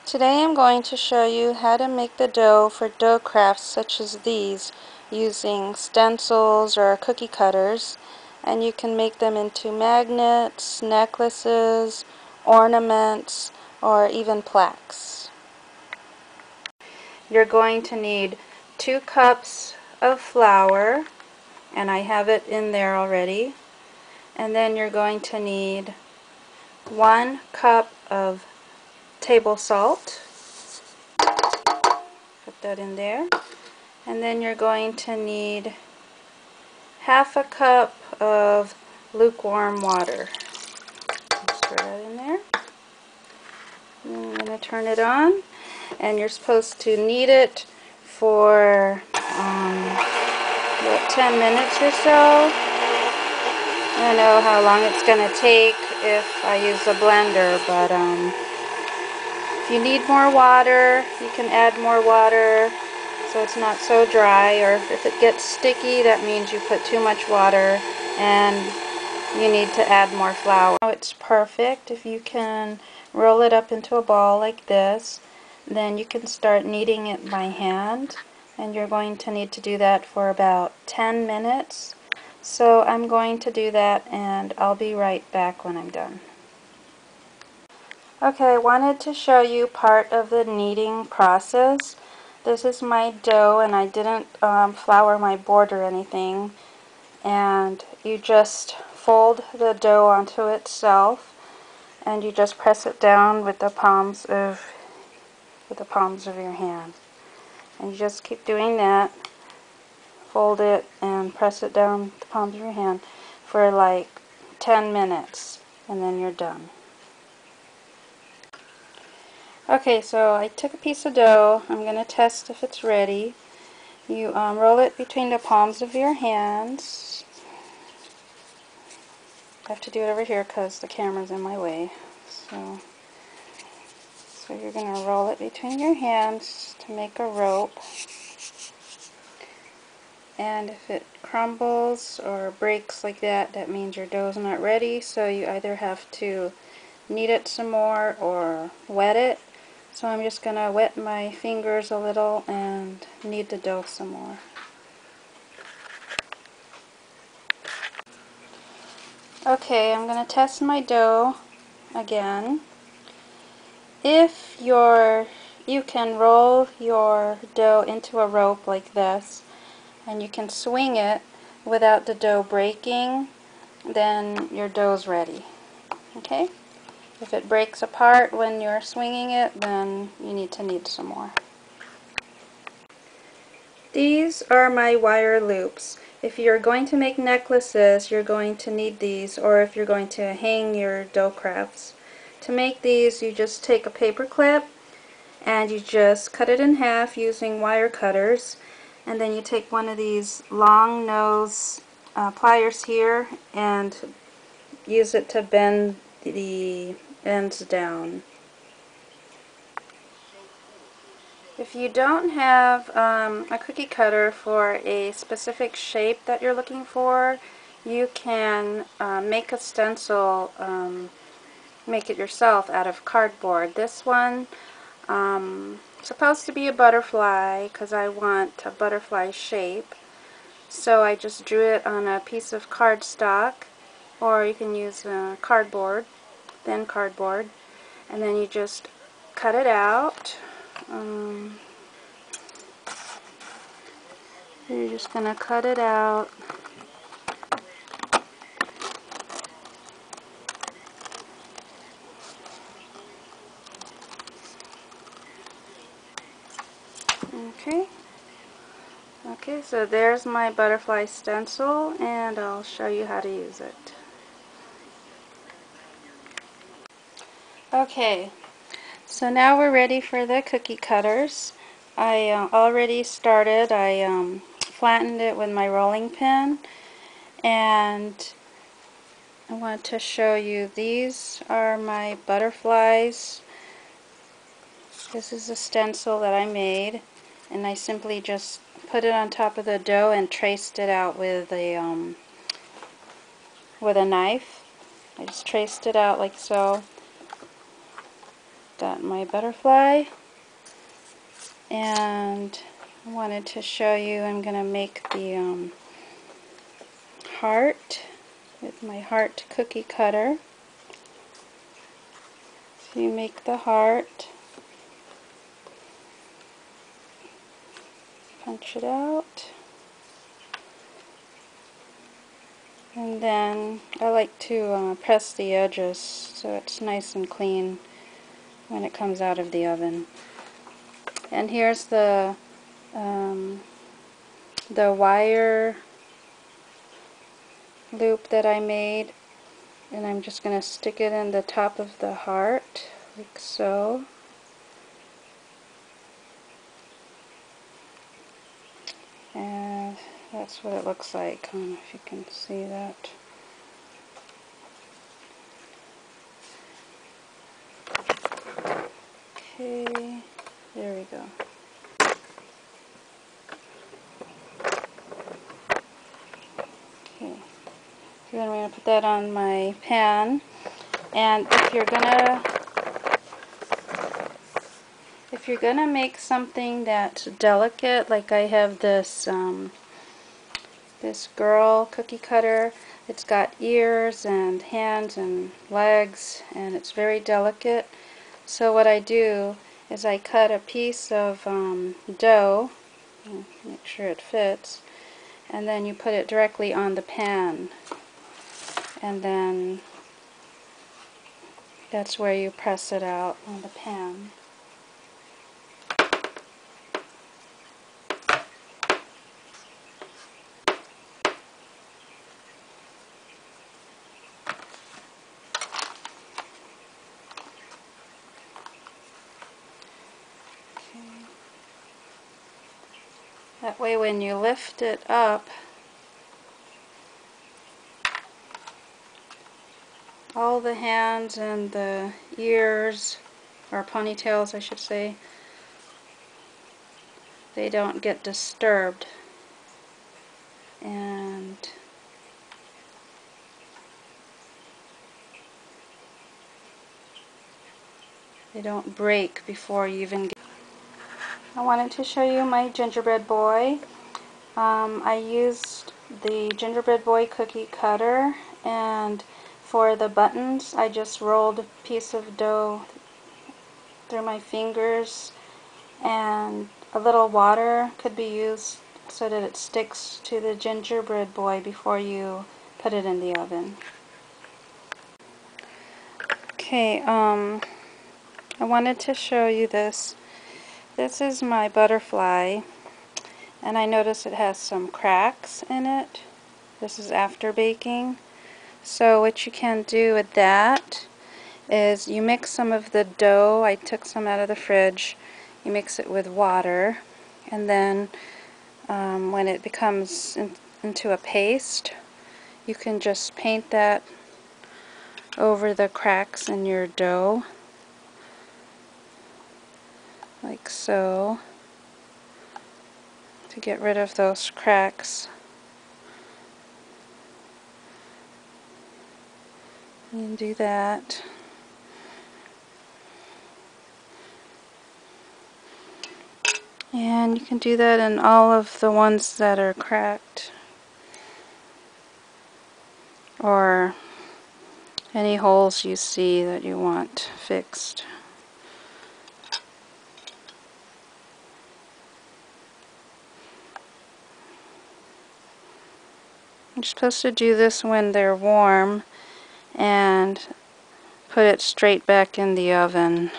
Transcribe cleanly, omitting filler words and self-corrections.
Today I'm going to show you how to make the dough for dough crafts such as these using stencils or cookie cutters, and you can make them into magnets, necklaces, ornaments, or even plaques. You're going to need 2 cups of flour, and I have it in there already, and then you're going to need 1 cup of table salt. Put that in there. And then you're going to need half a cup of lukewarm water. Stir that in there. And I'm going to turn it on, and you're supposed to knead it for about 10 minutes or so. I don't know how long it's going to take if I use a blender, but if you need more water, you can add more water so it's not so dry, or if it gets sticky, that means you put too much water and you need to add more flour. Now it's perfect. If you can roll it up into a ball like this, then you can start kneading it by hand, and you're going to need to do that for about 10 minutes. So I'm going to do that, and I'll be right back when I'm done. Okay, I wanted to show you part of the kneading process. This is my dough, and I didn't flour my board or anything. And you just fold the dough onto itself, and you just press it down with the palms of your hand. And you just keep doing that. Fold it and press it down with the palms of your hand for like 10 minutes, and then you're done. Okay, so I took a piece of dough. I'm going to test if it's ready. You roll it between the palms of your hands. I have to do it over here because the camera's in my way. So you're going to roll it between your hands to make a rope. And if it crumbles or breaks like that, that means your dough's not ready. So you either have to knead it some more or wet it. So I'm just going to wet my fingers a little and knead the dough some more. Okay, I'm going to test my dough again. If you can roll your dough into a rope like this, and you can swing it without the dough breaking, then your dough's ready. Okay? If it breaks apart when you're swinging it, then you need to knead some more. These are my wire loops. If you're going to make necklaces, you're going to need these, or if you're going to hang your dough crafts. To make these, you just take a paper clip and you just cut it in half using wire cutters, and then you take one of these long nose pliers here and use it to bend the ends down. If you don't have a cookie cutter for a specific shape that you're looking for, you can make a stencil, make it yourself out of cardboard. This one supposed to be a butterfly because I want a butterfly shape. So I just drew it on a piece of cardstock, or you can use cardboard, thin cardboard, and then you just cut it out. You're just going to cut it out. Okay, so there's my butterfly stencil, and I'll show you how to use it. Okay, so now we're ready for the cookie cutters. I already started. I flattened it with my rolling pin, and I want to show you, these are my butterflies. This is a stencil that I made, and I simply just put it on top of the dough and traced it out with a knife. I just traced it out like so. got my butterfly, and I wanted to show you, I'm going to make the heart with my heart cookie cutter. So you make the heart, punch it out, and then I like to press the edges so it's nice and clean when it comes out of the oven. And here's the wire loop that I made, and I'm just going to stick it in the top of the heart like so. And that's what it looks like. I don't know if you can see that. Okay, there we go. Okay, so then we're going to put that on my pan. And if you're gonna make something that's delicate, like I have this this girl cookie cutter, it's got ears and hands and legs, and it's very delicate. So what I do is I cut a piece of dough, make sure it fits, and then you put it directly on the pan, and then that's where you press it out on the pan. That way when you lift it up, all the hands and the ears, or ponytails I should say, they don't get disturbed. And they don't break before you even get. I wanted to show you my gingerbread boy. I used the gingerbread boy cookie cutter, and for the buttons I just rolled a piece of dough through my fingers, and a little water could be used so that it sticks to the gingerbread boy before you put it in the oven. Okay, I wanted to show you this. This is my butterfly, and I notice it has some cracks in it. This is after baking. So what you can do with that is you mix some of the dough. I took some out of the fridge. You mix it with water, and then when it becomes into a paste, you can just paint that over the cracks in your dough, like so, to get rid of those cracks. And do that. And you can do that in all of the ones that are cracked, or any holes you see that you want fixed. You're supposed to do this when they're warm and put it straight back in the oven.